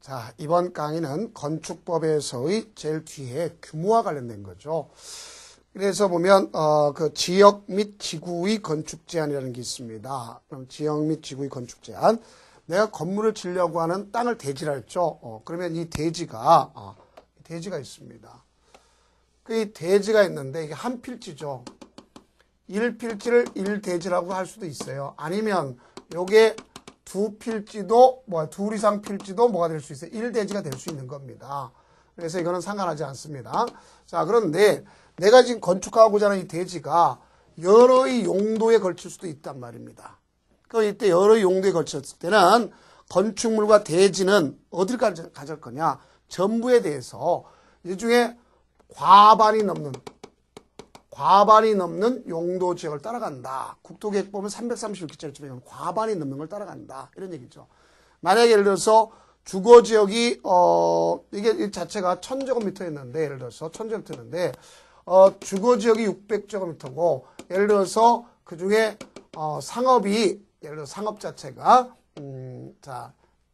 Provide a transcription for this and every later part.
자, 이번 강의는 건축법에서의 제일 뒤에 규모와 관련된 거죠. 그래서 보면 그 지역 및 지구의 건축 제한이라는 게 있습니다. 그럼 지역 및 지구의 건축 제한. 내가 건물을 지으려고 하는 땅을 대지라 했죠. 그러면 이 대지가 있습니다. 그 대지가 있는데 이게 한 필지죠. 1필지를 1대지라고 할 수도 있어요. 아니면 요게 둘 이상 필지도 뭐가 될 수 있어요? 1대지가 될 수 있는 겁니다. 그래서 이거는 상관하지 않습니다. 자, 그런데 내가 지금 건축하고자 하는 이 대지가 여러의 용도에 걸칠 수도 있단 말입니다. 그럼 이때 여러 용도에 걸쳤을 때는 건축물과 대지는 어딜 가질 거냐? 전부에 대해서 이 중에 과반이 넘는 용도 지역을 따라간다. 국토계획법은 331개짜리 지역은 과반이 넘는 걸 따라간다. 이런 얘기죠. 만약에 예를 들어서 주거지역이 이게 자체가 1000제곱미터였는데 예를 들어서 1000제곱미터였는데 주거지역이 600제곱미터고 예를 들어서 그 중에 상업이 예를 들어 상업 자체가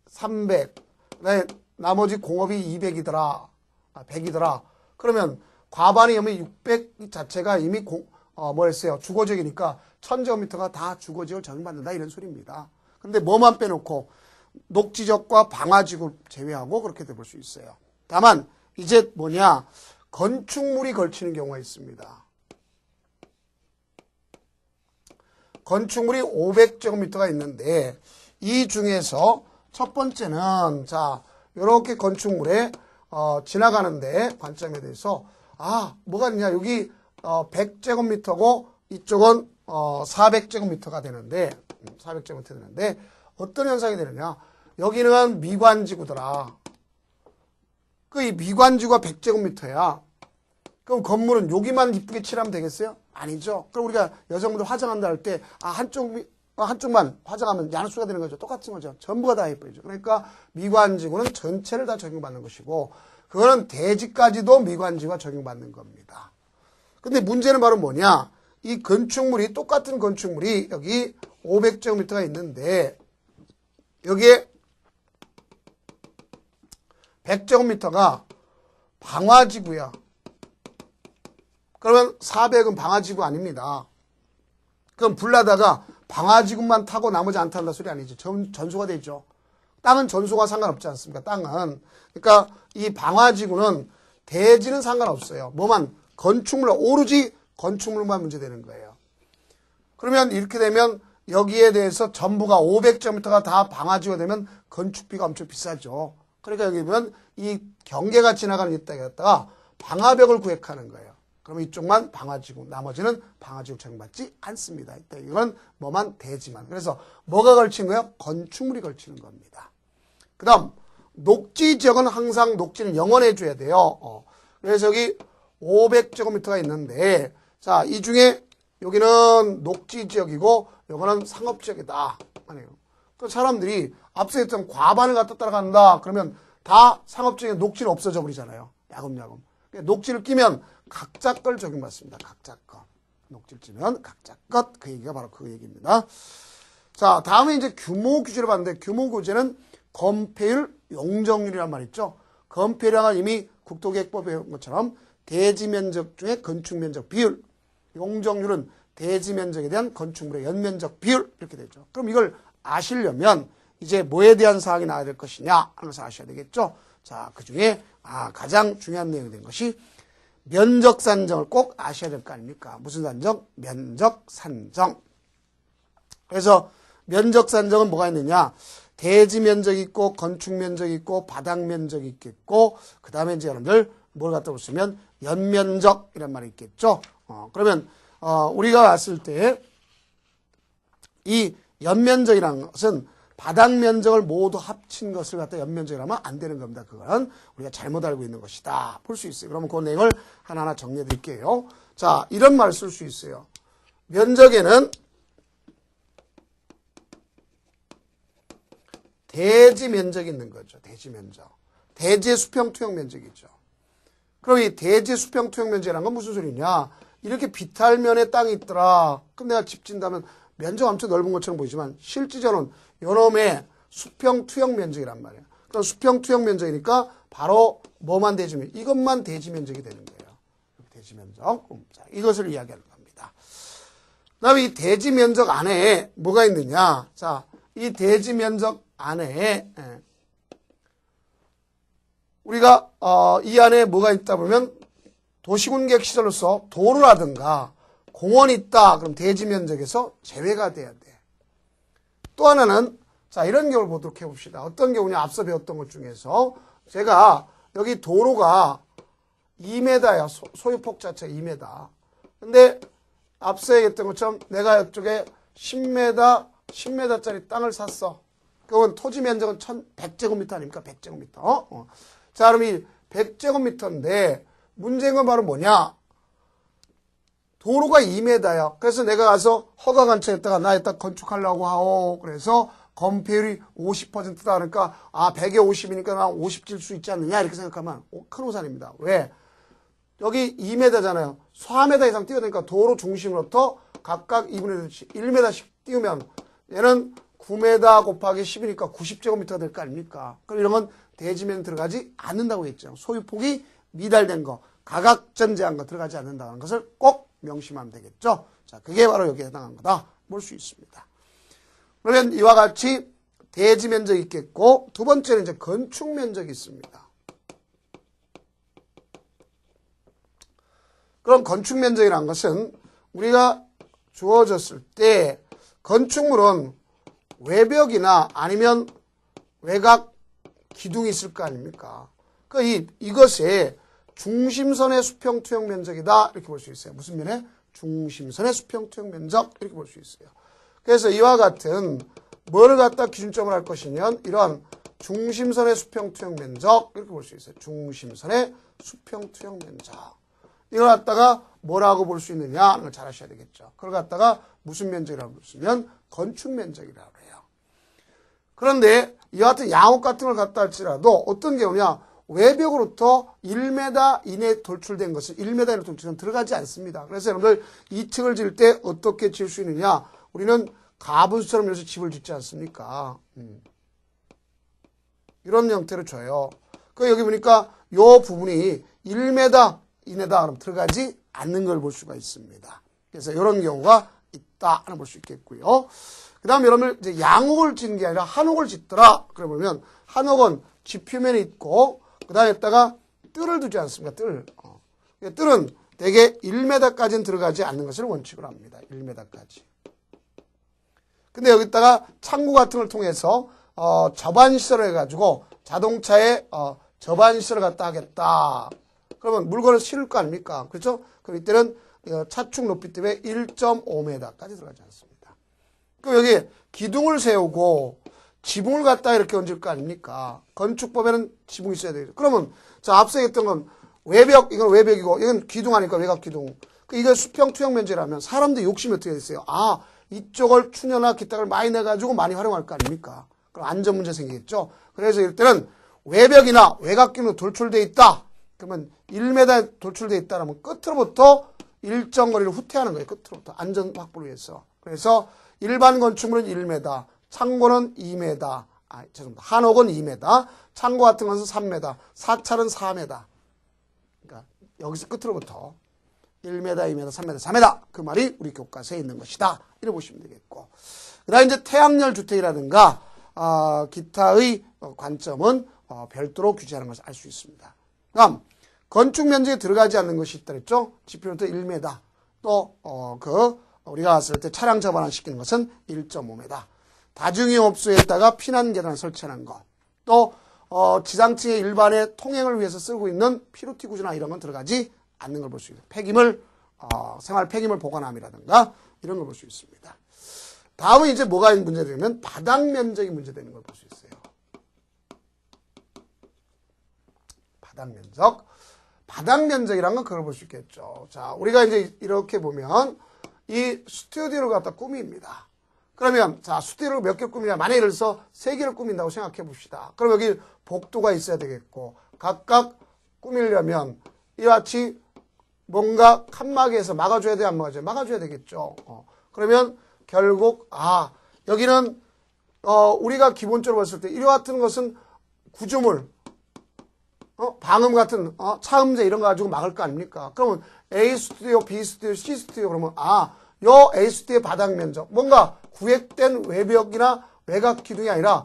300 나머지 공업이 200이더라 100이더라 그러면 과반이 오면 600 자체가 이미 뭐랬어요? 주거지역이니까 1000제곱미터가 다 주거지역을 적용받는다 이런 소리입니다. 근데 뭐만 빼놓고 녹지적과 방화지구 제외하고 그렇게 돼 볼 수 있어요. 다만 이제 뭐냐? 건축물이 걸치는 경우가 있습니다. 건축물이 500제곱미터가 있는데 이 중에서 첫 번째는 자 이렇게 건축물에 지나가는데 관점에 대해서 뭐가 있냐 여기 100제곱미터고 이쪽은 400제곱미터가 되는데 400제곱미터 되는데 어떤 현상이 되느냐 여기는 미관지구더라. 그 이 미관지구가 100제곱미터야. 그럼 건물은 여기만 이쁘게 칠하면 되겠어요? 아니죠. 그럼 우리가 여성분들 화장한다 할 때 한쪽만 화장하면 야누수가 되는 거죠. 똑같은 거죠. 전부가 다 예뻐지죠. 그러니까 미관지구는 전체를 다 적용받는 것이고 그거는 대지까지도 미관지구가 적용받는 겁니다. 근데 문제는 바로 뭐냐? 이 건축물이 똑같은 건축물이 여기 500제곱미터가 있는데 여기에 100제곱미터가 방화지구야. 그러면 400은 방화지구 아닙니다. 그럼 불나다가 방화지구만 타고 나머지 안 탄다 소리 아니지. 전소가 되죠. 땅은 전소가 상관없지 않습니까? 땅은. 그러니까 이 방화지구는 대지는 상관없어요. 뭐만 건축물 오로지 건축물만 문제되는 거예요. 그러면 이렇게 되면 여기에 대해서 전부가 500제곱미터가 다 방화지구가 되면 건축비가 엄청 비싸죠. 그러니까 여기 보면 이 경계가 지나가는 이따가 방화벽을 구획하는 거예요. 그러면 이쪽만 방화지구, 나머지는 방화지구 적용받지 않습니다. 이건 뭐만 대지만. 그래서 뭐가 걸친 거예요? 건축물이 걸치는 겁니다. 그 다음 녹지 지역은 항상 녹지는 영원해 줘야 돼요. 그래서 여기 500제곱미터가 있는데 자, 이 중에 여기는 녹지 지역이고 요거는 상업 지역이다. 아니에요. 그 사람들이 앞서 했던 과반을 갖다 따라간다. 그러면 다 상업 지역에 녹지는 없어져 버리잖아요. 야금야금. 녹지를 끼면 각자 걸 적용받습니다. 각자 것. 녹지를 끼면 각자 것. 그 얘기가 바로 그 얘기입니다. 자, 다음에 이제 규모 규제를 봤는데 규모 규제는 건폐율, 용적률이란 말 있죠. 건폐율은 이미 국토계획법에 배운 것처럼 대지면적 중에 건축면적 비율, 용적률은 대지면적에 대한 건축물의 연면적 비율 이렇게 되죠. 그럼 이걸 아시려면 이제 뭐에 대한 사항이 나와야 될 것이냐 하는 것을 아셔야 되겠죠. 자, 그 중에 가장 중요한 내용이 된 것이 면적 산정을 꼭 아셔야 될 거 아닙니까? 무슨 산정? 면적 산정. 그래서 면적 산정은 뭐가 있느냐? 대지 면적이 있고 건축 면적이 있고 바닥 면적이 있겠고 그 다음에 이제 여러분들 뭘 갖다 보시면 연면적 이란 말이 있겠죠. 그러면 우리가 봤을 때 이 연면적이라는 것은 바닥 면적을 모두 합친 것을 갖다 연면적이라면 안 되는 겁니다. 그건 우리가 잘못 알고 있는 것이다. 볼 수 있어요. 그러면 그 내용을 하나하나 정리해 드릴게요. 자, 이런 말 쓸 수 있어요. 면적에는 대지 면적이 있는 거죠. 대지 면적. 대지의 수평 투영 면적이죠. 그럼 이 대지 수평 투영 면적이라는 건 무슨 소리냐? 이렇게 비탈면에 땅이 있더라. 그럼 내가 집 짓는다면 면적 엄청 넓은 것처럼 보이지만 실질적으로는 요놈의 수평 투영 면적이란 말이에요. 그럼 수평 투영 면적이니까 바로 뭐만 대지면 이것만 대지 면적이 되는 거예요. 대지 면적. 자, 이것을 이야기하는 겁니다. 그다음에 이 대지 면적 안에 뭐가 있느냐? 자, 이 대지 면적 안에 우리가 이 안에 뭐가 있다 보면 도시군객 시설로서 도로라든가 공원이 있다. 그럼 대지 면적에서 제외가 돼야 돼. 또 하나는 자 이런 경우를 보도록 해봅시다. 어떤 경우냐? 앞서 배웠던 것 중에서 제가 여기 도로가 2m야. 소유폭 자체가 2m. 근데 앞서 얘기했던 것처럼 내가 이쪽에 10m짜리 땅을 샀어. 그건 토지 면적은 100제곱미터 아닙니까? 100제곱미터. 자, 그럼 이 100제곱미터인데 문제인 건 바로 뭐냐? 도로가 2m야. 그래서 내가 가서 허가 관청에다가 나 일단 건축하려고 하오. 그래서 건폐율이 50%다 그러니까 100에 50이니까 나 50 질 수 있지 않느냐 이렇게 생각하면 큰 오산입니다. 왜? 여기 2m잖아요. 4m 이상 뛰어다니까 도로 중심으로부터 각각 2분의 1m씩 띄우면 얘는 9m 곱하기 10이니까 90제곱미터가 될 거 아닙니까? 그럼 이런 건 대지면 들어가지 않는다고 했죠. 소유폭이 미달된 거, 가각전제한 거 들어가지 않는다는 것을 꼭 명심하면 되겠죠. 자, 그게 바로 여기에 해당한 거다. 볼 수 있습니다. 그러면 이와 같이 대지 면적이 있겠고, 두 번째는 이제 건축 면적이 있습니다. 그럼 건축 면적이라는 것은 우리가 주어졌을 때 건축물은 외벽이나 아니면 외곽 기둥이 있을 거 아닙니까? 이것의 중심선의 수평 투영 면적이다. 이렇게 볼 수 있어요. 무슨 면에? 중심선의 수평 투영 면적. 이렇게 볼 수 있어요. 그래서 이와 같은 뭐를 갖다 기준점을 할 것이면 이런 중심선의 수평 투영 면적. 이렇게 볼 수 있어요. 중심선의 수평 투영 면적. 이걸 갖다가 뭐라고 볼 수 있느냐 하는 걸 잘 아셔야 되겠죠. 그걸 갖다가 무슨 면적이라고 보시면 건축 면적이라고 해요. 그런데 이와 같은 양옥 같은 걸 갖다 할지라도 어떤 경우냐? 외벽으로부터 1m 이내 돌출된 것은 1m 이내 돌출은 들어가지 않습니다. 그래서 여러분들 2층을 지을 때 어떻게 지을 수 있느냐? 우리는 가분수처럼 여기서 집을 짓지 않습니까? 이런 형태로 줘요. 여기 보니까 이 부분이 1m 이내다 그럼 들어가지 않는 걸 볼 수가 있습니다. 그래서 이런 경우가 있다 하는 볼 수 있겠고요. 그 다음에 여러분들 이제 양옥을 짓는 게 아니라 한옥을 짓더라. 그러면 한옥은 지표면이 있고 그 다음에다가 뜰을 두지 않습니까? 뜰은 대개 1m까지는 들어가지 않는 것을 원칙으로 합니다. 1m까지. 근데 여기다가 창고 같은 걸 통해서 접안시설을 해가지고 자동차에 접안시설을 갖다 하겠다. 그러면 물건을 실을 거 아닙니까? 그렇죠? 그럼 이때는 차축 높이 때문에 1.5m까지 들어가지 않습니다. 그럼 여기 기둥을 세우고 지붕을 갖다 이렇게 얹을 거 아닙니까? 건축법에는 지붕이 있어야 되겠죠. 그러면 자 앞서 했던 건 외벽, 이건 외벽이고 이건 기둥 아니까 외곽 기둥. 이게 수평 투영 면적이라면 사람들이 욕심이 어떻게 됐어요? 이쪽을 추녀나 기타를 많이 내가지고 많이 활용할 거 아닙니까? 그럼 안전 문제 생기겠죠. 그래서 이럴 때는 외벽이나 외곽 기둥으로 돌출되어 있다. 그러면 1m 돌출되어 있다라면 끝으로부터 일정 거리를 후퇴하는 거예요. 끝으로부터 안전 확보를 위해서. 그래서 일반 건축물은 1m, 창고는 2m, 죄송합니다. 한옥은 2m, 창고 같은 것은 3m, 사찰은 4m. 그러니까 여기서 끝으로부터 1m, 2m, 3m, 4m. 그 말이 우리 교과서에 있는 것이다. 이렇게 보시면 되겠고. 그 다음에 이제 태양열 주택이라든가, 기타의 관점은 별도로 규제하는 것을 알 수 있습니다. 그럼, 건축 면적에 들어가지 않는 것이 있다 그랬죠? 지표부터 1m. 또, 우리가 왔을 때 차량 접안을 시키는 것은 1.5m. 다중이용업소에다가 피난 계단을 설치하는 것. 또, 지상층의 일반의 통행을 위해서 쓰고 있는 피로티 구조나 이런 건 들어가지 않는 걸 볼 수 있어요. 폐기물, 생활 폐기물 보관함이라든가 이런 걸 볼 수 있습니다. 다음은 이제 뭐가 문제되냐면 바닥 면적이 문제되는 걸 볼 수 있어요. 바닥 면적. 바닥 면적이란 건 그걸 볼 수 있겠죠. 자, 우리가 이제 이렇게 보면 이 스튜디오를 갖다 꾸밉니다. 그러면 자, 스튜디오를 몇 개 꾸미냐? 만약에 예를 들어서 3개를 꾸민다고 생각해 봅시다. 그럼 여기 복도가 있어야 되겠고 각각 꾸미려면 이와 같이 뭔가 칸막이에서 막아줘야 돼, 안 막아줘야 돼? 막아줘야 되겠죠. 그러면 결국 여기는 우리가 기본적으로 봤을 때 이와 같은 것은 구조물, 방음 같은 차음제 이런 거 가지고 막을 거 아닙니까? 그러면 A 스튜디오, B 스튜디오, C 스튜디오 그러면 요 A 스튜디오의 바닥 면적 뭔가 구획된 외벽이나 외곽 기둥이 아니라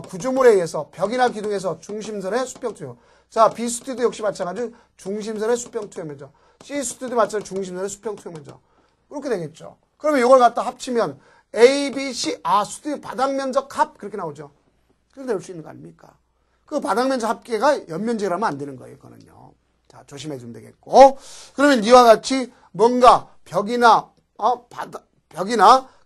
구조물에 의해서 벽이나 기둥에서 중심선의 수평 투여. 자, B 스튜디오 역시 마찬가지로 중심선의 수평 투여 면적. C 스튜디오 마찬가지로 중심선의 수평 투여 면적. 그렇게 되겠죠. 그러면 이걸 갖다 합치면 A, B, C, 스튜디오 바닥 면적 합 그렇게 나오죠. 그렇게 될 수 있는 거 아닙니까? 그 바닥 면적 합계가 연면적이라면 안 되는 거예요, 이거는요. 자, 조심해 주면 되겠고. 그러면 이와 같이 뭔가 벽이나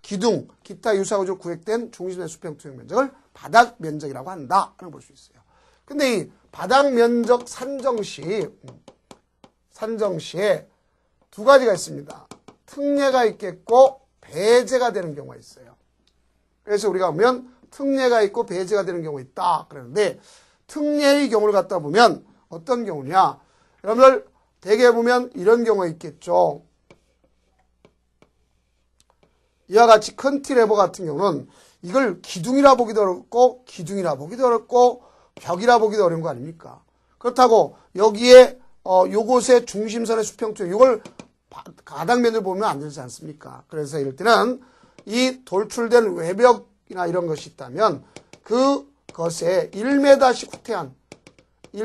기둥, 기타 유사구조 구획된 중심의 수평 투영 면적을 바닥 면적이라고 한다. 라고 볼 수 있어요. 근데 이 바닥 면적 산정 시에 두 가지가 있습니다. 특례가 있겠고 배제가 되는 경우가 있어요. 그래서 우리가 보면 특례가 있고 배제가 되는 경우가 있다. 그러는데 특례의 경우를 갖다 보면 어떤 경우냐. 여러분들 대개 보면 이런 경우가 있겠죠. 이와 같이 컨티레버 같은 경우는 이걸 기둥이라 보기도 어렵고 기둥이라 보기도 어렵고 벽이라 보기도 어려운 거 아닙니까? 그렇다고 여기에 요곳의 중심선의 수평투 이걸 바닥 면을 보면 안 되지 않습니까? 그래서 이럴 때는 이 돌출된 외벽이나 이런 것이 있다면 그것에 1m씩 후퇴한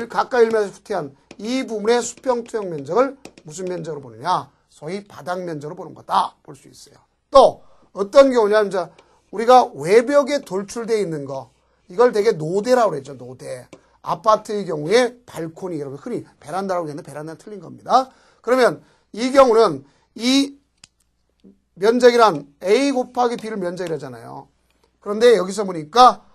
가까이 1m씩 후퇴한 이 부분의 수평투영 면적을 무슨 면적으로 보느냐? 소위 바닥 면적으로 보는 거다 볼 수 있어요. 또 어떤 경우냐면 이제 우리가 외벽에 돌출되어 있는 거 이걸 되게 노대라고 그랬죠. 노대. 아파트의 경우에 발코니 여러분 흔히 베란다라고 했는데 베란다는 틀린 겁니다. 그러면 이 경우는 이 면적이란 A 곱하기 B를 면적이라잖아요. 그런데 여기서 보니까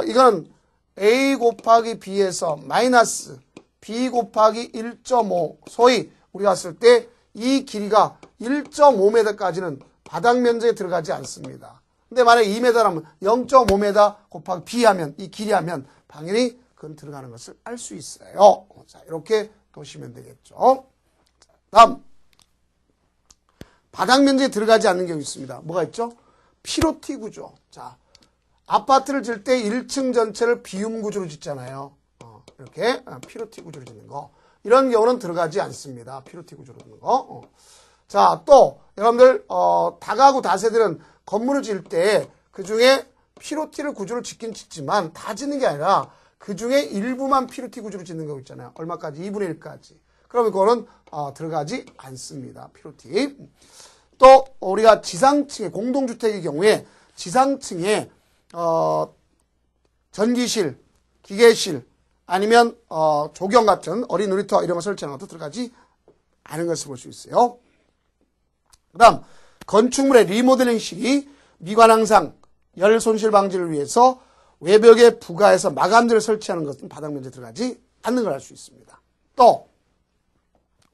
이거는 A 곱하기 B에서 마이너스 B 곱하기 1.5 소위 우리가 봤을 때 이 길이가 1.5m까지는 바닥 면적에 들어가지 않습니다. 근데 만약에 2m라면 0.5m 곱하기 B 하면 이 길이 하면 당연히 그건 들어가는 것을 알 수 있어요. 자, 이렇게 보시면 되겠죠. 다음 바닥 면적에 들어가지 않는 경우 있습니다. 뭐가 있죠? 피로티 구조. 자, 아파트를 짓을 때 1층 전체를 비움 구조로 짓잖아요. 이렇게 피로티 구조로 짓는 거. 이런 경우는 들어가지 않습니다. 피로티 구조로 짓는 거. 자, 또 여러분들 다가구 다세들은 건물을 지을 때 그중에 피로티를 구조로 짓긴 짓지만 다 짓는 게 아니라 그중에 일부만 피로티 구조로 짓는 거 있잖아요. 얼마까지? 2분의 1까지. 그러면 그거는 들어가지 않습니다. 피로티. 또 우리가 지상층에 공동주택의 경우에 지상층에 전기실, 기계실 아니면 조경 같은 어린 놀이터 이런 거 설치하는 것도 들어가지 않은 것을 볼 수 있어요. 그 다음 건축물의 리모델링 시기 미관항상 열 손실 방지를 위해서 외벽에 부가해서 마감재를 설치하는 것은 바닥 면적에 들어가지 않는 걸 알 수 있습니다. 또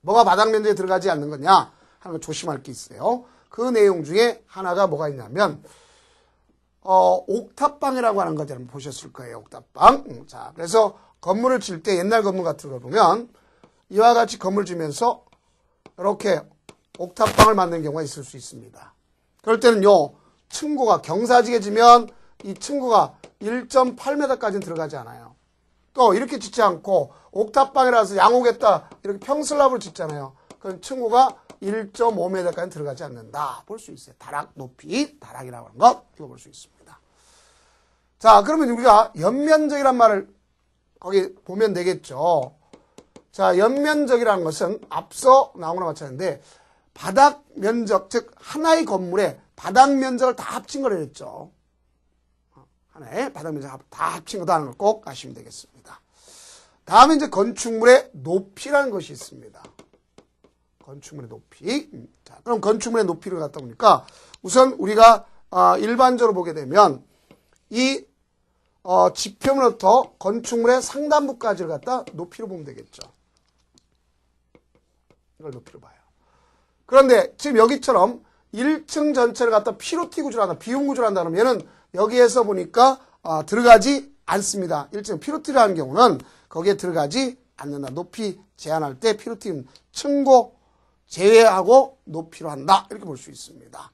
뭐가 바닥 면적에 들어가지 않는 거냐 하는 거 조심할 게 있어요. 그 내용 중에 하나가 뭐가 있냐면 옥탑방이라고 하는 거 여러분 보셨을 거예요. 옥탑방. 자, 그래서 건물을 질 때 옛날 건물 같은 거 보면 이와 같이 건물 지면서 이렇게 옥탑방을 만드는 경우가 있을 수 있습니다. 그럴 때는 층고가 경사지게 지면 이 층고가 1.8m까지는 들어가지 않아요. 또 이렇게 짓지 않고 옥탑방이라서 양옥에다 이렇게 평슬랍으로 짓잖아요. 그럼 층고가 1.5m까지는 들어가지 않는다. 볼 수 있어요. 다락 높이, 다락이라고 하는 것 이거 볼 수 있습니다. 자, 그러면 우리가 연면적이란 말을 거기 보면 되겠죠. 자, 연면적이라는 것은 앞서 나온 거나 마찬가지인데 바닥 면적, 즉 하나의 건물의 바닥 면적을 다 합친 거라 했죠. 하나의 바닥 면적 다 합친 거다 하는 걸 꼭 아시면 되겠습니다. 다음에 이제 건축물의 높이라는 것이 있습니다. 건축물의 높이. 자, 그럼 건축물의 높이를 갖다 보니까 우선 우리가 일반적으로 보게 되면 이 지표면부터 건축물의 상단부까지를 갖다 높이로 보면 되겠죠. 이걸 높이로 봐요. 그런데 지금 여기처럼 1층 전체를 갖다 피로티 구조로 한다, 비움 구조로 한다 그러면 얘는 여기에서 보니까 들어가지 않습니다. 1층 피로티라는 경우는 거기에 들어가지 않는다. 높이 제한할 때 피로티는 층고 제외하고 높이로 한다. 이렇게 볼 수 있습니다.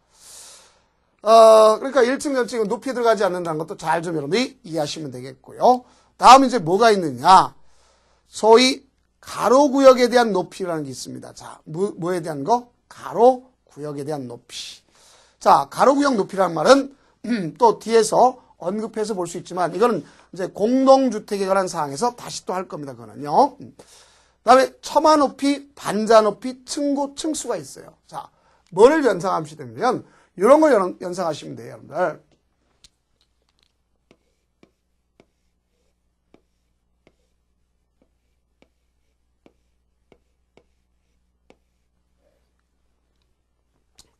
그러니까 1층 전체가 높이에 들어가지 않는다는 것도 잘 좀 여러분들이 이해하시면 되겠고요. 다음 이제 뭐가 있느냐? 소위 가로구역에 대한 높이라는 게 있습니다. 자, 뭐에 대한 거? 가로구역에 대한 높이. 자, 가로구역 높이라는 말은 또 뒤에서 언급해서 볼 수 있지만 이거는 이제 공동주택에 관한 사항에서 다시 또 할 겁니다. 그거는요. 그다음에 처마 높이, 반자 높이, 층고, 층수가 있어요. 자, 뭐를 연상하시면 이런 걸 연상하시면 돼요, 여러분들.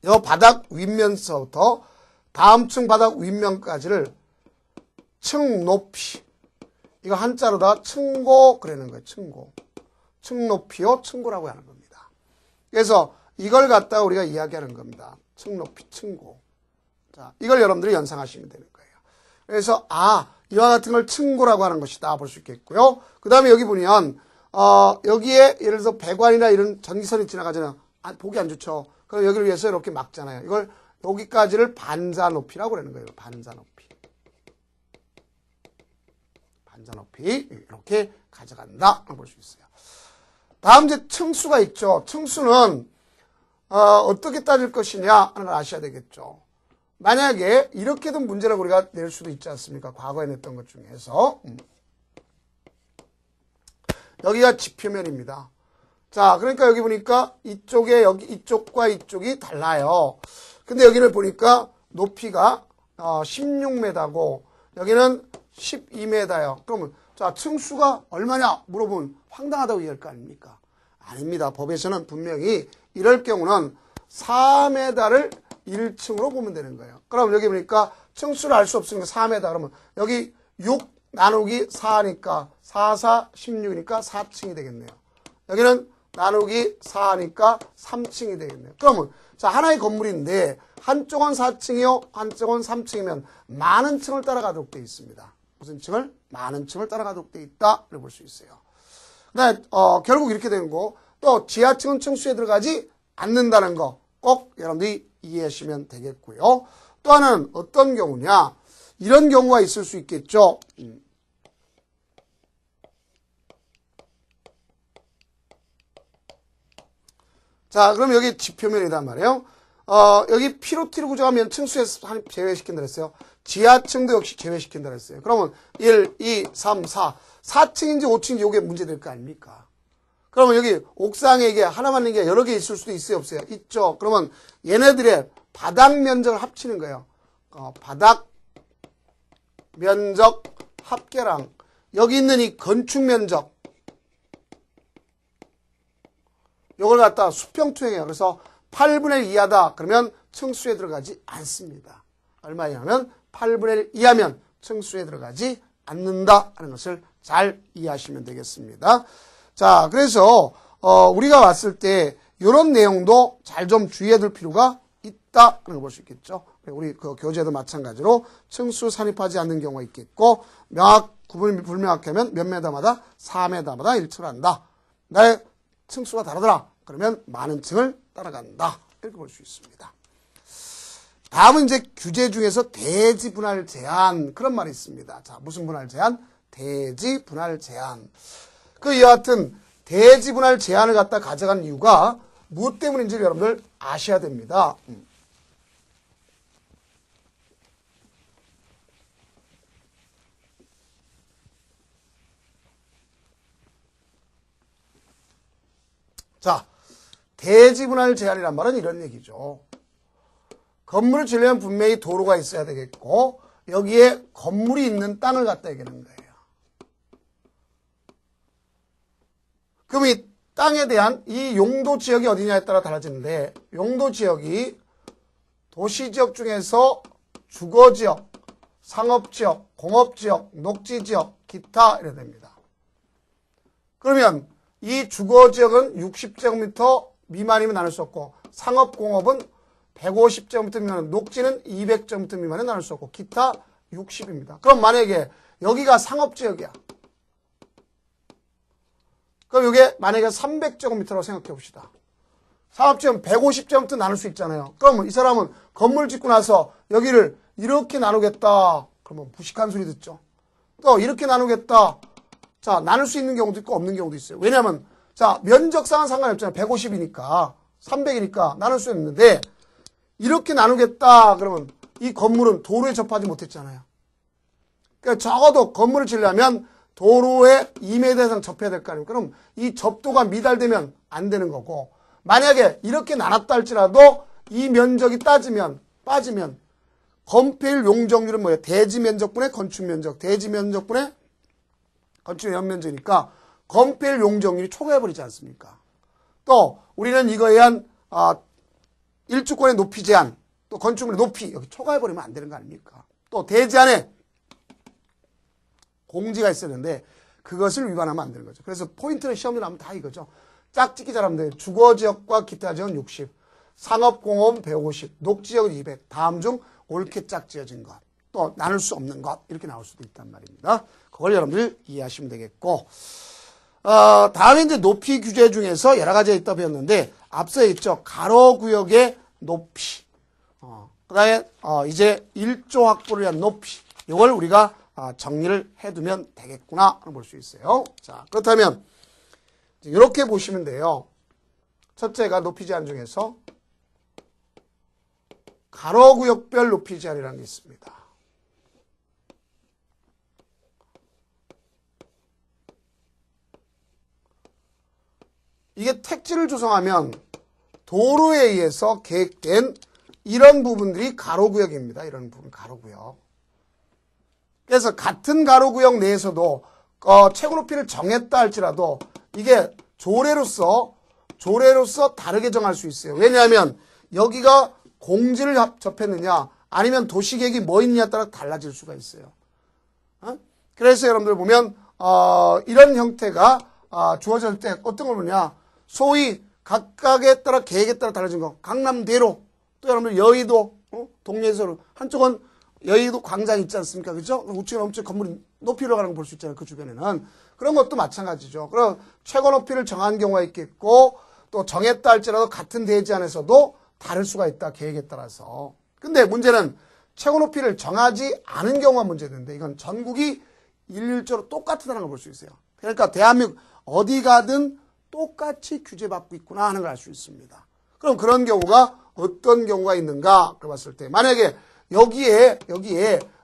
이 바닥 윗면서부터 다음 층 바닥 윗면까지를 층 높이, 이거 한자로다 층고 그러는 거예요. 층고. 층 높이요 층고라고 하는 겁니다. 그래서 이걸 갖다가 우리가 이야기하는 겁니다. 층 높이 층고. 자, 이걸 여러분들이 연상하시면 되는 거예요. 그래서 이와 같은 걸 층고라고 하는 것이다 볼 수 있겠고요. 그 다음에 여기 보면 여기에 예를 들어서 배관이나 이런 전기선이 지나가잖아요. 보기 안 좋죠. 그럼 여기를 위해서 이렇게 막잖아요. 이걸 여기까지를 반자 높이라고 그러는 거예요. 반자 높이. 반자 높이 이렇게 가져간다 볼 수 있어요. 다음 이제 층수가 있죠. 층수는 어떻게 따질 것이냐 하는 걸 아셔야 되겠죠. 만약에 이렇게도 문제를 우리가 낼 수도 있지 않습니까? 과거에 냈던 것 중에서 여기가 지표면입니다. 자, 그러니까 여기 보니까 이쪽에 이쪽과 이쪽이 달라요. 근데 여기를 보니까 높이가 16m고 여기는 12m예요. 그러면 자, 층수가 얼마냐 물어보면 황당하다고 얘기할 거 아닙니까? 아닙니다. 법에서는 분명히 이럴 경우는 4m를 1층으로 보면 되는 거예요. 그럼 여기 보니까 층수를 알 수 없으니까 4m 그러면 여기 6 나누기 4니까 4, 4, 16이니까 4층이 되겠네요. 여기는 나누기 4니까 3층이 되겠네요. 그러면 자, 하나의 건물인데 한쪽은 4층이요 한쪽은 3층이면 많은 층을 따라가도록 되어 있습니다. 무슨 층을? 많은 층을 따라가도록 되어 있다 이렇게 볼 수 있어요. 그다음에 결국 이렇게 되는 거, 또 지하층은 층수에 들어가지 않는다는 거 꼭 여러분들이 이해하시면 되겠고요. 또 하나는 어떤 경우냐, 이런 경우가 있을 수 있겠죠. 자, 그럼 여기 지표면이단 말이에요. 여기 피로티로 구조하면 층수에서 제외시킨다 그랬어요. 지하층도 역시 제외시킨다 그랬어요. 그러면 1, 2, 3, 4. 4층인지 5층인지 이게 문제될 거 아닙니까? 그러면 여기 옥상에 이게 하나만 있는 게 여러 개 있을 수도 있어요, 없어요? 있죠. 그러면 얘네들의 바닥 면적을 합치는 거예요. 바닥 면적 합계랑 여기 있는 이 건축 면적, 이걸 갖다 수평투영해요. 그래서 8분의 1 이하다 그러면 층수에 들어가지 않습니다. 얼마냐면 8분의 1 이하면 층수에 들어가지 않는다 하는 것을 잘 이해하시면 되겠습니다. 자, 그래서 우리가 왔을 때 이런 내용도 잘 좀 주의해 둘 필요가 있다 하는 걸 볼 수 있겠죠. 우리 그 교재도 마찬가지로 층수 산입하지 않는 경우가 있겠고, 구분이 불명확하면 몇 메다마다 4m마다 1층을 한다. 나의 층수가 다르더라 그러면 많은 층을 따라간다 이렇게 볼 수 있습니다. 다음은 이제 규제 중에서 대지 분할 제한, 그런 말이 있습니다. 자, 무슨 분할 제한? 대지 분할 제한. 이와 같은 대지 분할 제한을 갖다 가져간 이유가 무엇 때문인지 여러분들 아셔야 됩니다. 자, 대지 분할 제한이란 말은 이런 얘기죠. 건물을 지으려면 분명히 도로가 있어야 되겠고 여기에 건물이 있는 땅을 갖다 얘기하는 거예요. 그럼 이 땅에 대한 이 용도 지역이 어디냐에 따라 달라지는데, 용도 지역이 도시지역 중에서 주거지역, 상업지역, 공업지역, 녹지지역, 기타 이래 됩니다. 그러면 이 주거지역은 60제곱미터 미만이면 나눌 수 없고, 상업공업은 150제곱미터 미만, 녹지는 200제곱미터 미만에 나눌 수 없고, 기타 60입니다. 그럼 만약에 여기가 상업지역이야. 그럼 이게 만약에 300제곱미터라고 생각해 봅시다. 상업지역은 150제곱미터 나눌 수 있잖아요. 그러면 이 사람은 건물 짓고 나서 여기를 이렇게 나누겠다. 그러면 무식한 소리 듣죠. 또 이렇게 나누겠다. 자, 나눌 수 있는 경우도 있고 없는 경우도 있어요. 왜냐하면 자, 면적상은 상관이 없잖아요. 150이니까 300이니까 나눌 수 있는데 이렇게 나누겠다 그러면 이 건물은 도로에 접하지 못했잖아요. 그러니까 적어도 건물을 지으려면 도로에 2m 이상 접해야 될 거 아닙니까? 그럼 이 접도가 미달되면 안 되는 거고, 만약에 이렇게 나눴다 할지라도 이 면적이 빠지면 건폐율 용적률은 뭐예요? 대지 면적분의 건축 면적, 대지 면적분의 건축 연면적이니까 건폐율 용적률이 초과해버리지 않습니까? 또 우리는 이거에 의한 일주권의 높이 제한, 또 건축물의 높이 여기 초과해버리면 안 되는 거 아닙니까? 또 대지 안에 공지가 있었는데 그것을 위반하면 안 되는 거죠. 그래서 포인트는 시험에 나오면 다 이거죠. 짝짓기 잘하면 돼요. 주거지역과 기타지역은 60, 상업공업 150, 녹지역은 200, 다음 중 옳게 짝지어진 것, 또 나눌 수 없는 것 이렇게 나올 수도 있단 말입니다. 그걸 여러분들 이해하시면 되겠고, 다음에 이제 높이 규제 중에서 여러 가지가 있다 배웠는데 앞서 있죠. 가로구역의 높이, 그 다음에 이제 일조 확보를 위한 높이, 이걸 우리가 정리를 해두면 되겠구나 볼 수 있어요. 자, 그렇다면 이렇게 보시면 돼요. 첫째가 높이 제한 중에서 가로구역별 높이 제한이라는 게 있습니다. 이게 택지를 조성하면 도로에 의해서 계획된 이런 부분들이 가로구역입니다. 이런 부분 가로구역. 그래서 같은 가로구역 내에서도 최고 높이를 정했다 할지라도 이게 조례로서 다르게 정할 수 있어요. 왜냐하면 여기가 공지를 접했느냐 아니면 도시계획이 뭐 있느냐에 따라 달라질 수가 있어요. 그래서 여러분들 보면 이런 형태가 주어질 때 어떤 걸 보냐, 소위 각각에 따라 계획에 따라 달라진 거. 강남대로, 또 여러분들 여의도, 동래에서 한쪽은 여의도 광장 있지 않습니까? 그죠? 우측에 엄청 건물이 높이 올라가는 거 볼 수 있잖아요. 그 주변에는. 그런 것도 마찬가지죠. 그럼 최고 높이를 정한 경우가 있겠고, 또 정했다 할지라도 같은 대지 안에서도 다를 수가 있다. 계획에 따라서. 근데 문제는 최고 높이를 정하지 않은 경우가 문제인데, 이건 전국이 일률적으로 똑같다는 걸 볼 수 있어요. 그러니까 대한민국 어디 가든 똑같이 규제받고 있구나 하는 걸 알 수 있습니다. 그럼 그런 경우가 어떤 경우가 있는가? 그걸 봤을 때 만약에 여기에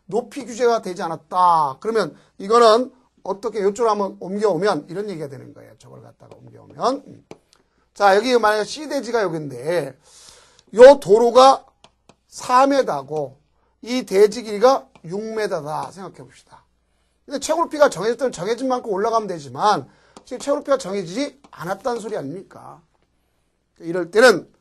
높이 규제가 되지 않았다. 그러면 이거는 어떻게 이쪽으로 한번 옮겨오면 이런 얘기가 되는 거예요. 저걸 갖다가 옮겨오면. 자, 여기 만약에 C대지가 여기인데 요 도로가 4m고 이 대지 길이가 6m다 생각해 봅시다. 근데 최고 높이가 정해졌다면 정해진 만큼 올라가면 되지만 지금 최고 높이가 정해지지 않았다는 소리 아닙니까? 이럴 때는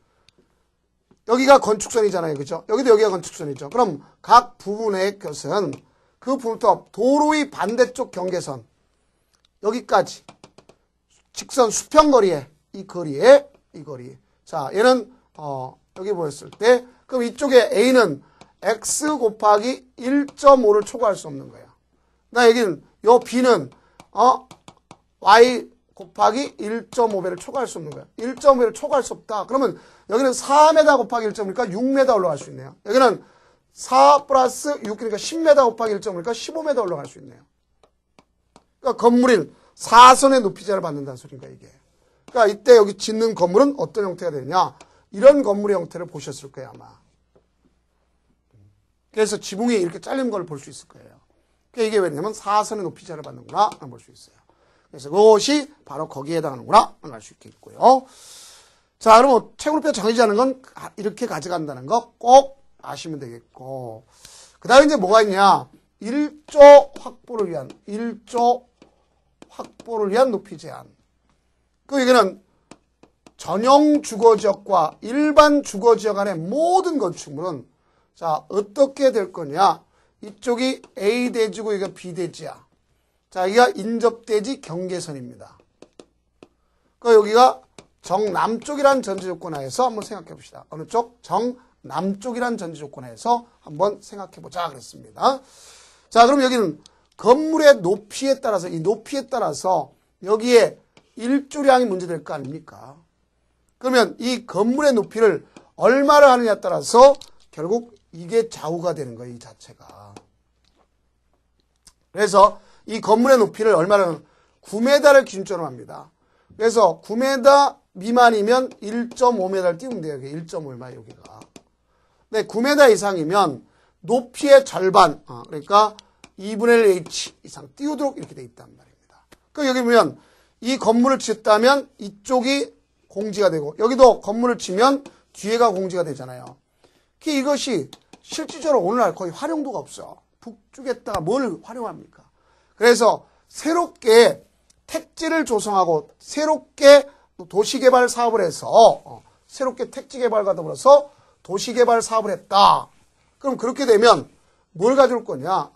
여기가 건축선이잖아요. 그죠? 여기도 여기가 건축선이죠. 그럼 각 부분의 것은 그 부분부터 도로의 반대쪽 경계선 여기까지 직선 수평거리에 이 거리. 자, 얘는 여기 보였을 때 그럼 이쪽에 A는 X 곱하기 1.5를 초과할 수 없는 거예요. 나 여기는 요 B는 Y 곱하기 1.5배를 초과할 수 없는 거야. 1.5배를 초과할 수 없다. 그러면 여기는 4m 곱하기 1.5니까 6m 올라갈 수 있네요. 여기는 4 플러스 6, 그러니까 10m 곱하기 1.5니까 15m 올라갈 수 있네요. 그러니까 건물인 4선의 높이 제한을 받는다는 소리인가 이게. 그러니까 이때 여기 짓는 건물은 어떤 형태가 되느냐. 이런 건물의 형태를 보셨을 거예요 아마. 그래서 지붕이 이렇게 잘린 걸 볼 수 있을 거예요. 그러니까 이게 왜냐면 4선의 높이 제한을 받는구나 볼 수 있어요. 그래서 그것이 바로 거기에 해당하는구나 알 수 있겠고요. 자, 그럼 최고 높이가 정해지지 않은 건 이렇게 가져간다는 거 꼭 아시면 되겠고, 그 다음에 이제 뭐가 있냐, 일조 확보를 위한 높이 제한. 그 얘기는 전용 주거지역과 일반 주거지역 안의 모든 건축물은 자 어떻게 될 거냐, 이쪽이 A 대지고 여기가 B 대지야. 자, 여기가 인접대지 경계선입니다. 그 여기가 정남쪽이라는 전제조건 하에서 한번 생각해 봅시다. 어느 쪽? 정남쪽이라는 전제조건 하에서 한번 생각해 보자 그랬습니다. 자, 그럼 여기는 건물의 높이에 따라서, 이 높이에 따라서 여기에 일조량이 문제될 거 아닙니까? 그러면 이 건물의 높이를 얼마를 하느냐에 따라서 결국 이게 좌우가 되는 거예요, 이 자체가. 그래서 이 건물의 높이를 얼마나 9m를 기준점으로 합니다. 그래서 9m 미만이면 1.5m를 띄우면 돼요. 여기 1.5m 여기가. 근데 9m 이상이면 높이의 절반, 그러니까 2분의 1 h 이상 띄우도록 이렇게 돼 있단 말입니다. 그럼 여기 보면 이 건물을 짓다면 이쪽이 공지가 되고 여기도 건물을 치면 뒤에가 공지가 되잖아요. 이것이 실질적으로 오늘날 거의 활용도가 없어. 북쪽에다가 뭘 활용합니까? 그래서 새롭게 택지를 조성하고 새롭게 도시개발 사업을 해서 새롭게 택지개발과 더불어서 도시개발 사업을 했다. 그럼 그렇게 되면 뭘 가져올 거냐?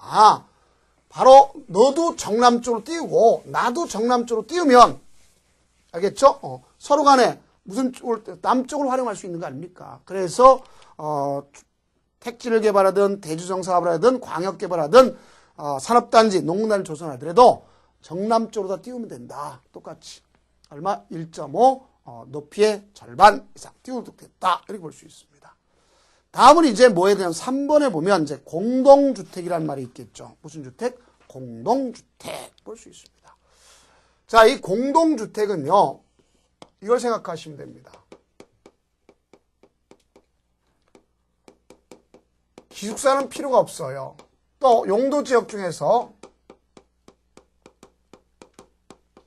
바로 너도 정남 쪽으로 띄우고 나도 정남 쪽으로 띄우면 알겠죠? 서로 간에 무슨 쪽을 남쪽을 활용할 수 있는 거 아닙니까? 그래서 택지를 개발하든 대주정 사업을 하든 광역 개발하든 산업단지, 농군단을 조성하더라도 정남 쪽으로 다 띄우면 된다. 똑같이 얼마? 1.5 높이의 절반 이상 띄우도록 됐다. 이렇게 볼 수 있습니다. 다음은 이제 뭐에 대한 3번에 보면 이제 공동주택이라는 말이 있겠죠. 무슨 주택? 공동주택 볼 수 있습니다. 자, 이 공동주택은요. 이걸 생각하시면 됩니다. 기숙사는 필요가 없어요. 또 용도지역 중에서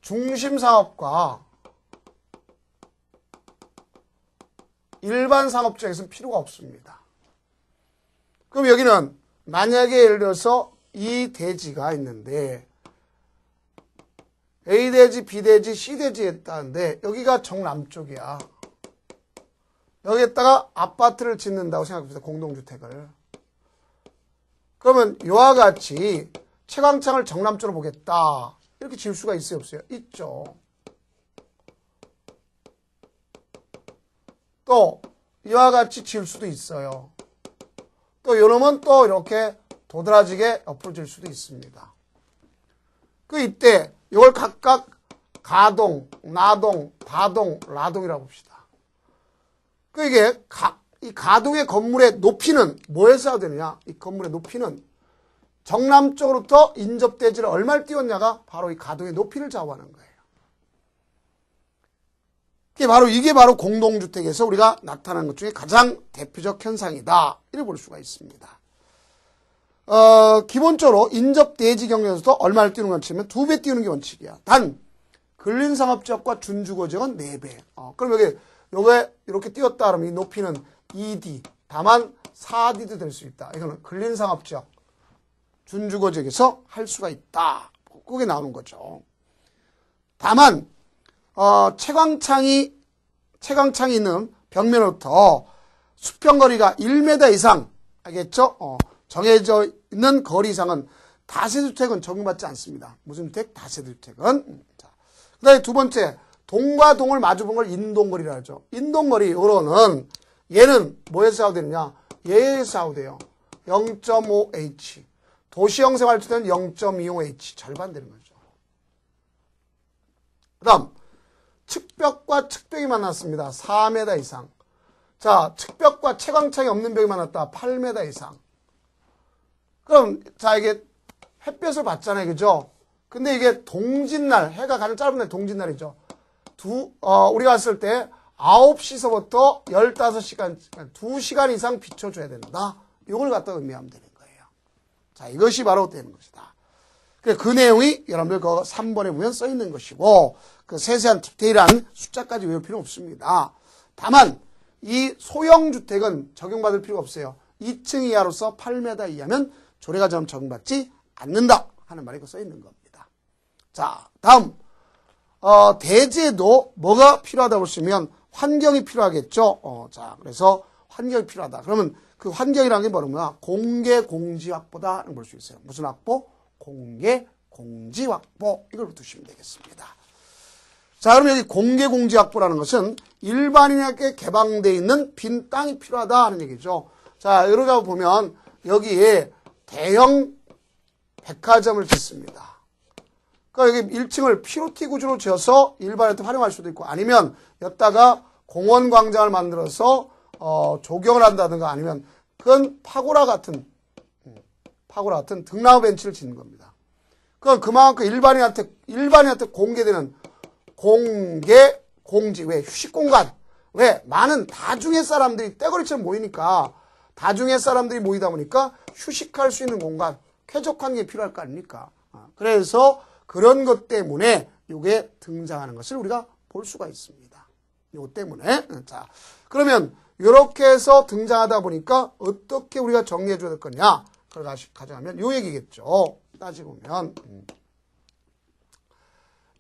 중심상업과 일반 상업지역에서는 필요가 없습니다. 그럼 여기는 만약에 예를 들어서 이 대지가 있는데 A대지, B대지, C대지에 있다는데 여기가 정남쪽이야. 여기에다가 아파트를 짓는다고 생각합니다. 공동주택을. 그러면 이와 같이 채광창을 정남쪽으로 보겠다. 이렇게 지을 수가 있어요? 없어요? 있죠. 또 이와 같이 지을 수도 있어요. 또 요놈은 또 이렇게 도드라지게 옆으로 지을 수도 있습니다. 이때 이걸 각각 가동, 나동, 다동, 라동이라고 봅시다. 이게 이 가동의 건물의 높이는 뭐에서 되느냐? 이 건물의 높이는 정남쪽으로부터 인접대지를 얼마를 띄웠냐가 바로 이 가동의 높이를 좌우하는 거예요. 이게 바로 공동주택에서 우리가 나타나는 것 중에 가장 대표적 현상이다. 이렇게 볼 수가 있습니다. 기본적으로 인접대지 경우에서도 얼마를 띄우는 건 치면 2배 띄우는 게 원칙이야. 단, 근린상업지역과 준주거지역은 4배. 그럼 요게 이렇게 띄웠다 그러면 이 높이는 2D, 다만 4D도 될 수 있다. 이거는 근린상업지역, 준주거지역에서 할 수가 있다. 그게 나오는 거죠. 다만, 채광창이 있는 벽면으로부터 수평거리가 1m 이상, 알겠죠? 정해져 있는 거리 이상은 다세주택은 적용받지 않습니다. 무슨 주택? 다세주택은. 그 다음에 두 번째, 동과 동을 마주본 걸 인동거리라 하죠. 인동거리, 요거는 얘는 뭐에서 좌우되느냐? 얘에서 좌우돼요. 0.5H. 도시형 생활주택은 0.25H. 절반 되는 거죠. 그 다음, 측벽과 측벽이 만났습니다. 4m 이상. 자, 측벽과 채광창이 없는 벽이 만났다. 8m 이상. 그럼, 자, 이게 햇볕을 받잖아요. 그죠? 근데 이게 동짓날, 해가 가장 짧은 날 동짓날이죠. 우리가 왔을 때 9시서부터 15시간, 2시간 이상 비춰줘야 된다. 이걸 갖다 의미하면 되는 거예요. 자, 이것이 바로 되는 것이다. 그 내용이 여러분들 그 3번에 보면 써 있는 것이고, 그 세세한 디테일한 숫자까지 외울 필요는 없습니다. 다만, 이 소형주택은 적용받을 필요가 없어요. 2층 이하로서 8m 이하면 조례가점 적용받지 않는다 하는 말이 써 있는 겁니다. 자, 다음 대지에도 뭐가 필요하다고 보시면 환경이 필요하겠죠. 자, 그래서 환경이 필요하다. 그러면 그 환경이라는 게 뭐냐? 공개 공지 확보다 볼 수 있어요. 무슨 확보? 공개 공지 확보. 이걸 두시면 되겠습니다. 자, 그럼 여기 공개 공지 확보라는 것은 일반인에게 개방되어 있는 빈 땅이 필요하다 하는 얘기죠. 자, 여기가 보면 여기에 대형 백화점을 짓습니다. 그러니까 여기 1층을 피로티 구조로 지어서 일반인한테 활용할 수도 있고, 아니면 여기다가 공원 광장을 만들어서 조경을 한다든가, 아니면 그건 파고라 같은 등나무 벤치를 짓는 겁니다. 그럼 그만큼 일반인한테 공개되는 공지, 왜? 휴식 공간. 왜? 많은 다중의 사람들이 떼거리처럼 모이니까, 다중의 사람들이 모이다 보니까 휴식할 수 있는 공간, 쾌적한 게 필요할 거 아닙니까? 그래서 그런 것 때문에 이게 등장하는 것을 우리가 볼 수가 있습니다. 이것 때문에. 자, 그러면 이렇게 해서 등장하다 보니까 어떻게 우리가 정리해 줘야 될 거냐? 그걸 가져가면 요 얘기겠죠. 따지고 보면.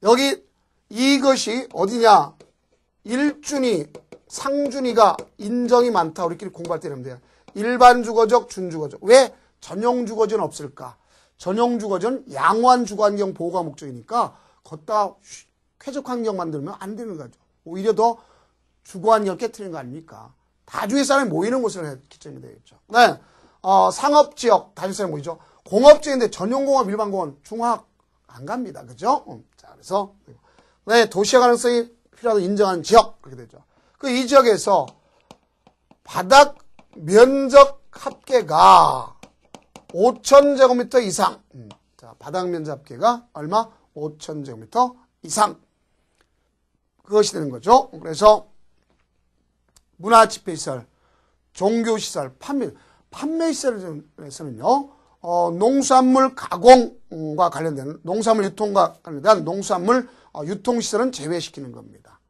여기 이것이 어디냐? 일준위, 상준위가 인정이 많다. 우리끼리 공부할 때 이러면 돼요. 일반 주거적, 준주거적. 왜 전용 주거지는 없을까? 전용 주거지는 양호한 주거환경 보호가 목적이니까 걷다가 쾌적 환경 만들면 안 되는 거죠. 오히려 더 주거환경을 깨트리는 거 아닙니까? 다중의 사람이 모이는 곳으로 기점이 되겠죠. 네. 상업지역, 다중의 사람이 모이죠. 공업지역인데 전용공업, 일반공원, 중학 안 갑니다. 그죠? 자, 그래서 네, 도시화 가능성이 필요하다고 인정하는 지역 그렇게 되죠. 그 이 지역에서 바닥 면적 합계가 5,000제곱미터 이상. 자, 바닥 면적 합계가 얼마? 5,000제곱미터 이상. 그것이 되는 거죠. 그래서 문화집회시설, 종교시설, 판매시설에서는요, 농수산물 가공과 관련된, 농수산물 유통과 관련된 농수산물 유통시설은 제외시키는 겁니다.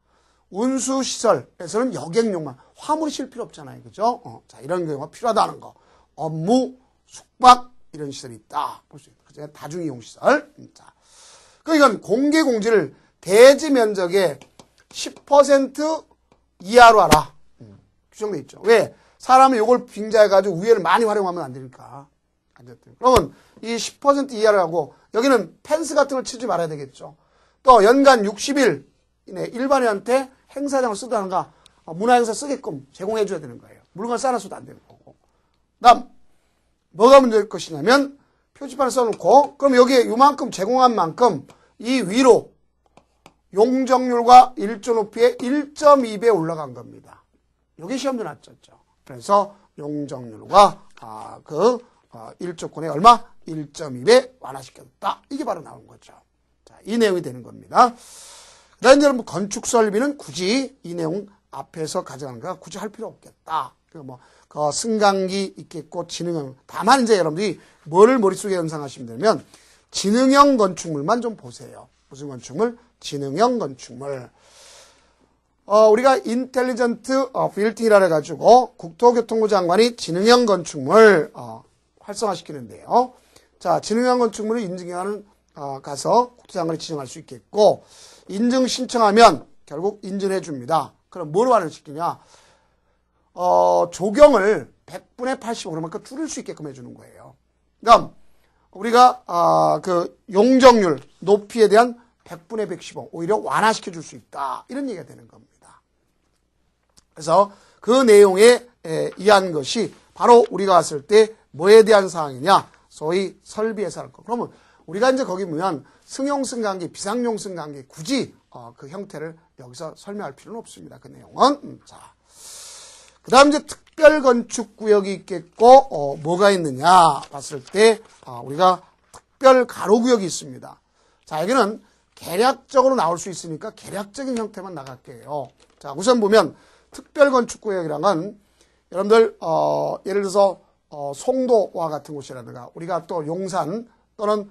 운수시설에서는 여객용만, 화물이 실 필요 없잖아요. 그죠? 자, 이런 경우가 필요하다는 거. 업무, 숙박, 이런 시설이 있다. 볼 수 있다. 그죠? 다중이용시설. 자. 이건 공개공지를 대지 면적의 10% 이하로 하라. 규정돼 있죠. 왜? 사람이 이걸 빙자해가지고 우회를 많이 활용하면 안 되니까. 그러면 이 10% 이하로 하고, 여기는 펜스 같은 걸 치지 말아야 되겠죠. 또 연간 60일 이내 일반인한테 행사장을 쓰다가 문화행사 쓰게끔 제공해줘야 되는 거예요. 물건 쌓아놔서도 안 되는 거고. 다음, 뭐가 문제일 것이냐면, 표지판을 써놓고, 그럼 여기에 요만큼 제공한 만큼 이 위로 용적률과 일조 높이의 1.2배 올라간 겁니다. 이게 시험도 났었죠. 그래서 용적률과 일조권에 얼마? 1.2배 완화시켰다. 이게 바로 나온 거죠. 자, 이 내용이 되는 겁니다. 그다음에 여러분 건축 설비는 굳이 이 내용 앞에서 가져가는 거 굳이 할 필요 없겠다. 그 승강기 있겠고 지능형. 다만 이제 여러분들이 뭐를 머릿속에 연상하시면 되면 지능형 건축물만 좀 보세요. 무슨 건축물? 지능형 건축물. 우리가 인텔리전트 빌딩이라 해가지고 국토교통부 장관이 지능형 건축물 활성화시키는데요. 자, 지능형 건축물을 인증하는 가서 국토장관이 지정할 수 있겠고, 인증 신청하면 결국 인증해 줍니다. 그럼 뭘 완화시키냐? 조경을 100분의 85 그만큼 줄일 수 있게끔 해주는 거예요. 그다음 우리가 그 용적률 높이에 대한 100분의 115 오히려 완화시켜 줄 수 있다. 이런 얘기가 되는 겁니다. 그래서 그 내용에 의한 것이 바로 우리가 왔을 때 뭐에 대한 사항이냐? 소위 설비에서 할 거. 그러면 우리가 이제 거기 보면 승용 승강기, 비상용 승강기 굳이 그 형태를 여기서 설명할 필요는 없습니다. 그 내용은. 자, 그 다음 이제 특별 건축 구역이 있겠고, 뭐가 있느냐 봤을 때, 우리가 특별 가로 구역이 있습니다. 자, 여기는 계략적으로 나올 수 있으니까 계략적인 형태만 나갈게요. 자, 우선 보면 특별 건축 구역이란 건 여러분들, 예를 들어서, 송도와 같은 곳이라든가, 우리가 또 용산 또는,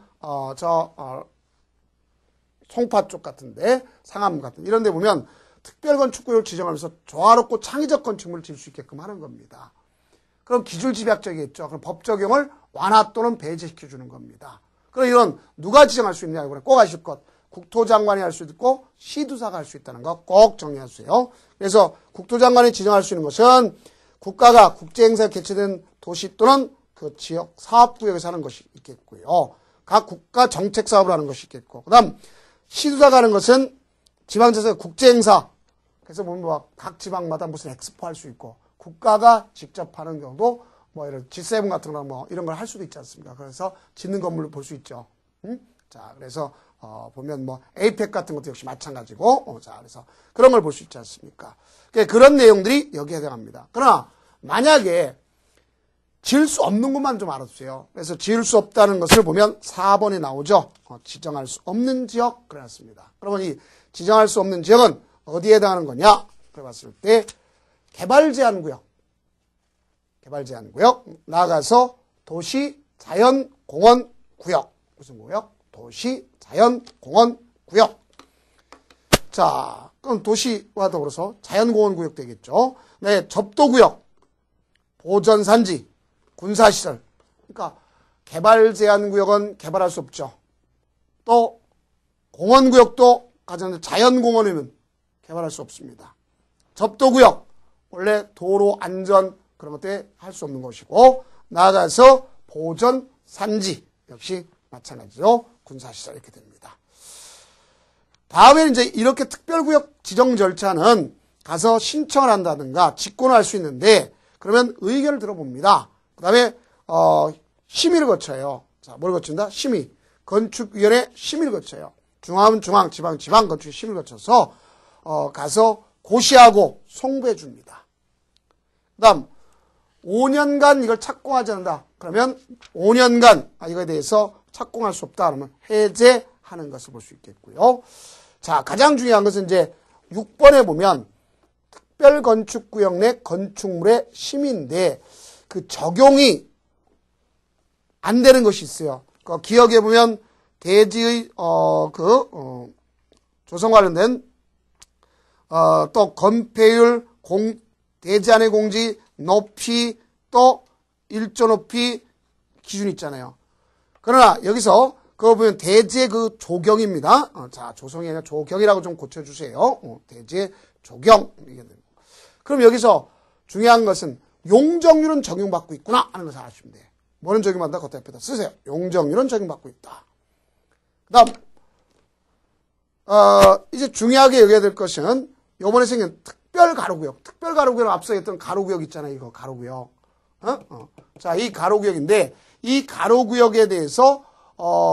송파 쪽 같은데, 상암 같은, 이런 데 보면 특별건축구역을 지정하면서 조화롭고 창의적 건축물을 지을 수 있게끔 하는 겁니다. 그럼 기술집약적이겠죠. 그럼 법 적용을 완화 또는 배제시켜주는 겁니다. 그럼 이런 누가 지정할 수 있냐? 이번에 꼭 아실 것. 국토장관이 할 수 있고 시도사가 할 수 있다는 거 꼭 정리하세요. 그래서 국토장관이 지정할 수 있는 것은 국가가 국제행사에 개최된 도시 또는 그 지역 사업구역에서 하는 것이 있겠고요. 각 국가 정책사업을 하는 것이 있겠고, 그 다음 시도사가 하는 것은 지방자치의 국제행사, 그래서 보면 각 지방마다 무슨 엑스포 할 수 있고, 국가가 직접 하는 경우도 이런 G7 같은 거 이런 걸 할 수도 있지 않습니까? 그래서 짓는 건물을 볼 수 있죠. 자, 그래서 보면 에이펙 같은 것도 역시 마찬가지고, 자, 그래서 그런 걸 볼 수 있지 않습니까? 그런 내용들이 여기에 해당합니다. 그러나 만약에 지을 수 없는 것만 좀 알아두세요. 그래서 지을 수 없다는 것을 보면 4번에 나오죠. 지정할 수 없는 지역 그래놨습니다. 그러면 이 지정할 수 없는 지역은 어디에 해당하는 거냐? 그래 봤을 때 개발 제한 구역. 개발 제한 구역. 나아가서 도시 자연 공원 구역. 무슨 구역? 도시 자연 공원 구역. 자, 그럼 도시와 더불어서 자연 공원 구역 되겠죠. 네, 접도 구역. 보전 산지. 군사시설. 그러니까 개발 제한 구역은 개발할 수 없죠. 또 공원구역도 가장 자연공원이면 개발할 수 없습니다. 접도구역. 원래 도로 안전 그런 것들 할 수 없는 것이고 나아가서 보전 산지 역시 마찬가지로 군사시설 이렇게 됩니다. 다음에 이제 이렇게 특별구역 지정 절차는 가서 신청을 한다든가 직권을 할 수 있는데 그러면 의견을 들어봅니다. 그 다음에 심의를 거쳐요. 자, 뭘 거친다? 심의. 건축위원회 심의를 거쳐요. 중앙은 중앙, 지방, 지방 건축 심의를 거쳐서 가서 고시하고 송부해 줍니다. 그 다음 5년간 이걸 착공하지 않는다. 그러면 5년간 이거에 대해서 착공할 수 없다. 그러면 해제하는 것을 볼 수 있겠고요. 자, 가장 중요한 것은 이제 6번에 보면 특별건축구역 내 건축물의 심의인데 그 적용이 안 되는 것이 있어요. 그 기억해 보면 대지의 조성 관련된 또 건폐율, 대지 안의 공지, 높이 또 일조 높이 기준 있잖아요. 그러나 여기서 그거 보면 대지의 그 조경입니다. 자, 조성이 아니라 조경이라고 좀 고쳐주세요. 대지의 조경. 그럼 여기서 중요한 것은 용적률은 적용받고 있구나 하는 것을 아시면 돼요. 뭐는 적용받는다? 그 옆에다 쓰세요. 용적률은 적용받고 있다. 그 다음 이제 중요하게 여겨야 될 것은 요번에 생긴 특별가로구역. 특별가로구역은 앞서 했던 가로구역 있잖아요. 이거 가로구역. 자, 이 가로구역인데 이 가로구역에 대해서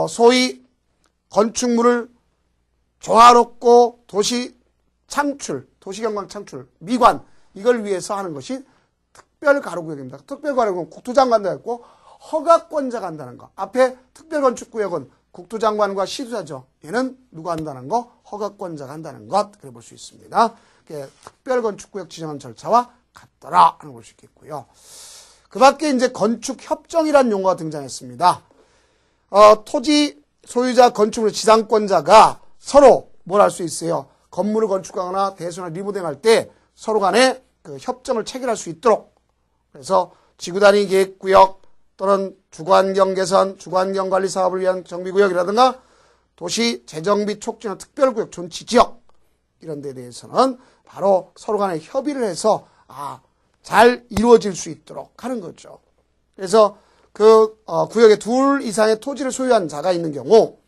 소위 건축물을 조화롭고 도시 창출, 도시경관 창출, 미관 이걸 위해서 하는 것이 특별가로구역입니다. 특별가로구역은 국토장관도 있고 허가권자가 한다는 거. 앞에 특별건축구역은 국토장관과 시도자죠. 얘는 누가 한다는 거? 허가권자가 한다는 것. 그래 볼 수 있습니다. 특별건축구역 지정한 절차와 같더라 하는 걸 볼 수 있겠고요. 그 밖에 이제 건축협정이라는 용어가 등장했습니다. 토지 소유자 건축물 지상권자가 서로 뭘 할 수 있어요? 건물을 건축하거나 대수나 리모델링할 때 서로 간에 그 협정을 체결할 수 있도록. 그래서 지구단위 계획구역 또는 주거환경 개선, 주거환경 관리 사업을 위한 정비구역이라든가 도시 재정비 촉진한 특별구역, 존치지역 이런 데 대해서는 바로 서로 간에 협의를 해서 잘 이루어질 수 있도록 하는 거죠. 그래서 그 구역에 둘 이상의 토지를 소유한 자가 있는 경우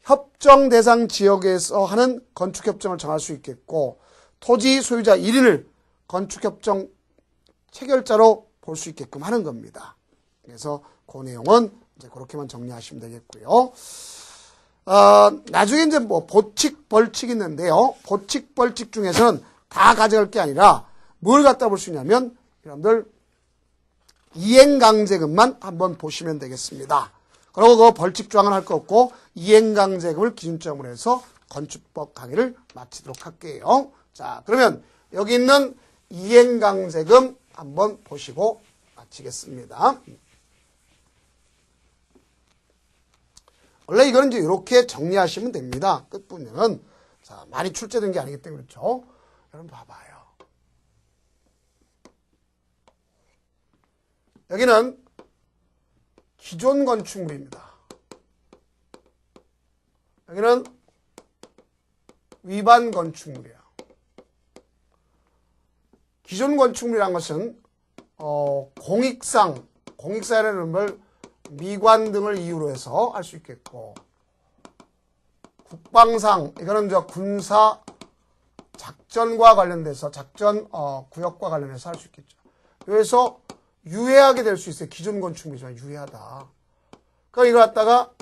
협정 대상 지역에서 하는 건축협정을 정할 수 있겠고 토지 소유자 1인을 건축협정 체결자로 볼 수 있게끔 하는 겁니다. 그래서 그 내용은 이제 그렇게만 정리하시면 되겠고요. 나중에 이제 뭐 보칙, 벌칙 있는데요. 보칙, 벌칙 중에서는 다 가져갈 게 아니라 뭘 갖다 볼 수 있냐면 여러분들 이행강제금만 한번 보시면 되겠습니다. 그리고 그 벌칙 조항은 할 거 없고 이행강제금을 기준점으로 해서 건축법 강의를 마치도록 할게요. 자, 그러면 여기 있는 이행강제금 한번 보시고 마치겠습니다. 원래 이거는 이제 이렇게 정리하시면 됩니다. 끝부분은. 자, 많이 출제된 게 아니기 때문에 그렇죠. 여러분 봐봐요. 여기는 기존 건축물입니다. 여기는 위반 건축물이에요. 기존 건축물이라는 것은 공익사라는 걸 미관 등을 이유로 해서 할 수 있겠고 국방상 이거는 저 군사 작전과 관련돼서 작전 구역과 관련해서 할 수 있겠죠. 그래서 유예하게 될 수 있어요. 기존 건축물이지만 유예하다. 그럼 이걸 갖다가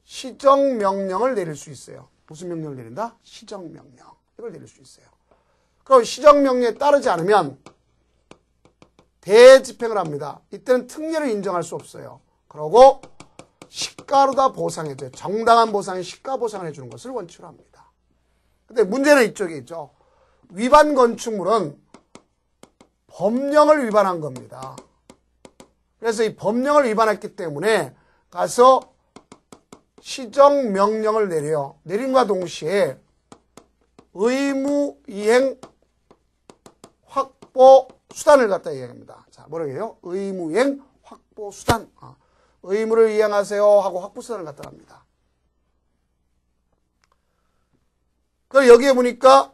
시정명령을 내릴 수 있어요. 무슨 명령을 내린다? 시정명령. 이걸 내릴 수 있어요. 그럼 시정명령에 따르지 않으면 대집행을 합니다. 이때는 특례를 인정할 수 없어요. 그러고 시가로 다 보상해줘요. 정당한 보상이 시가 보상을 해주는 것을 원칙으로 합니다. 근데 문제는 이쪽에 있죠. 위반 건축물은 법령을 위반한 겁니다. 그래서 이 법령을 위반했기 때문에 가서 시정명령을 내려요. 내림과 동시에 의무이행 확보 수단을 갖다 이야기합니다. 자, 뭐라고 해요? 의무이행 확보 수단. 의무를 이행하세요 하고 확보 수단을 갖다 합니다. 그럼 여기에 보니까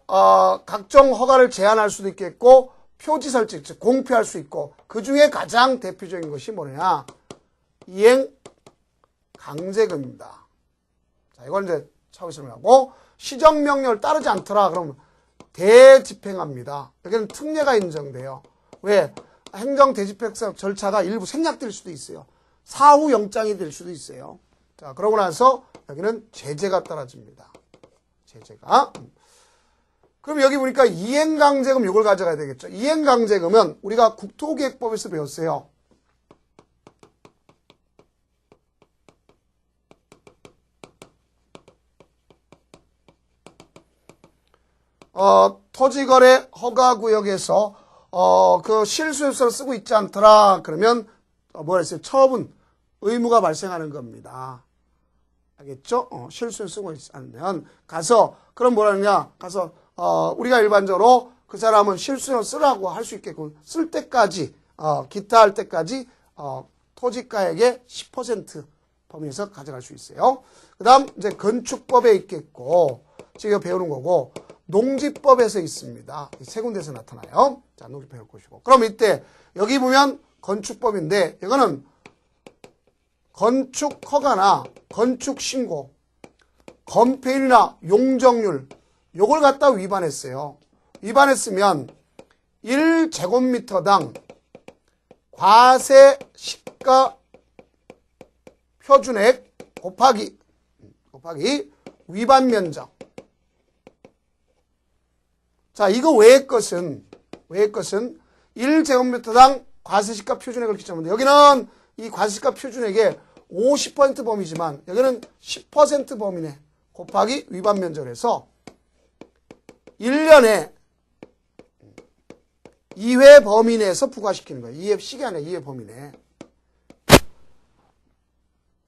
각종 허가를 제한할 수도 있겠고 표지 설치, 즉 공표할 수 있고 그 중에 가장 대표적인 것이 뭐냐? 이행 강제금입니다. 자, 이걸 이제 차후 설명하고 시정명령을 따르지 않더라. 그럼 대집행합니다. 여기는 특례가 인정돼요. 왜? 행정 대집행 절차가 일부 생략될 수도 있어요. 사후 영장이 될 수도 있어요. 자, 그러고 나서 여기는 제재가 떨어집니다. 제재가. 그럼 여기 보니까 이행강제금 이걸 가져가야 되겠죠. 이행강제금은 우리가 국토기획법에서 배웠어요. 토지거래 허가구역에서 그 실수요소를 쓰고 있지 않더라. 그러면 뭐라 했어요? 처분 의무가 발생하는 겁니다. 알겠죠? 실수를 쓰고 있지 않으면 가서 그럼 뭐라 하느냐? 가서 우리가 일반적으로 그 사람은 실수를 쓰라고 할 수 있게끔 쓸 때까지 기타 할 때까지 토지가액의 10% 범위에서 가져갈 수 있어요. 그다음 이제 건축법에 있겠고 지금 배우는 거고 농지법에서 있습니다. 세 군데에서 나타나요. 자, 농지법 배울 것이고. 그럼 이때 여기 보면 건축법인데 이거는 건축 허가나 건축 신고, 건폐율이나 용적률 요걸 갖다 위반했어요. 위반했으면 1제곱미터당 과세 시가 표준액 곱하기 위반 면적. 자, 이거 외의 것은 1제곱미터당 과세시가 표준액을 기점합니다. 여기는 이 과세시가 표준액의 50% 범위지만 여기는 10% 범위네. 곱하기 위반 면적을 해서 1년에 2회 범위 내에서 부과시키는 거예요. 2회 시기 안에 2회 범위 내.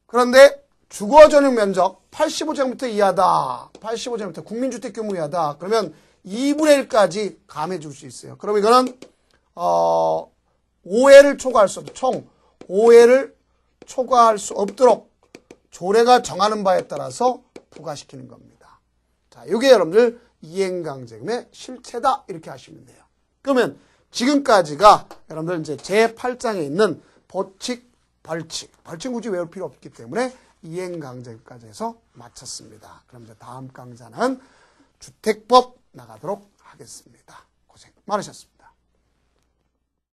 그런데 주거 전용 면적 85제곱미터 이하다. 85제곱미터 국민주택 규모 이하다. 그러면 2분의 1까지 감해 줄 수 있어요. 그럼 이거는 5회를 초과할 수 없죠. 총 5회를 초과할 수 없도록 조례가 정하는 바에 따라서 부과시키는 겁니다. 자, 이게 여러분들 이행강제금의 실체다 이렇게 하시면 돼요. 그러면 지금까지가 여러분들 이제 제8장에 있는 보칙, 벌칙 굳이 외울 필요 없기 때문에 이행강제금까지 해서 마쳤습니다. 그럼 이제 다음 강좌는 주택법 나가도록 하겠습니다. 고생 많으셨습니다.